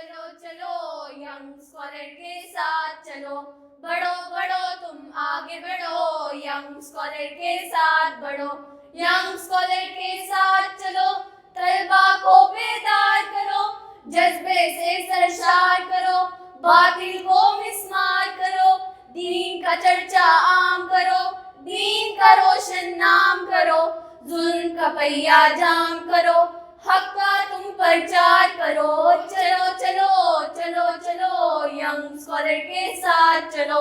चलो चलो young scholar के साथ चलो, बढ़ो बढ़ो तुम आगे बढ़ो, यंग स्कॉलर के साथ बढ़ो, यंग स्कॉलर के साथ चलो, तलबा को बेदार करो, जज्बे से सरशार करो, बातिल को मिस्मार करो, दीन का चर्चा आम करो, दीन का रोशन नाम करो, जुल्म का पहिया जाम करो, हक का तुम प्रचार करो, चलो चलो चलो चलो यंग स्कॉलर के साथ चलो,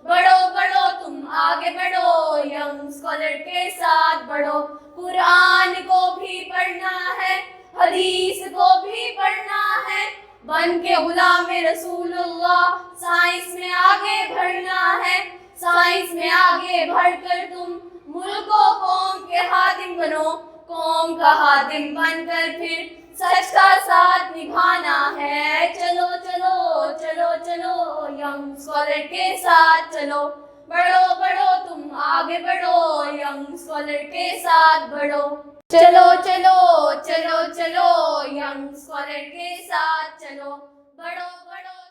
बढ़ो बढ़ो तुम आगे बढ़ो, यंग स्कॉलर के साथ बढ़ो, कुरान को भी पढ़ना है, हदीस को भी पढ़ना है, बन के गुलाम रसूलुल्लाह साइंस में आगे बढ़ना है, साइंस में आगे बढ़कर तुम मुल्क व कौम के हादिम बनो, कौम का हादिम बनकर फिर सच का साथ निभाना है, चलो चलो चलो चलो यंग स्कॉलर के साथ चलो, बढ़ो बढ़ो तुम आगे बढ़ो, यंग स्कॉलर के साथ बढ़ो, चलो चलो चलो चलो यंग स्कॉलर के साथ चलो, बढ़ो बढ़ो।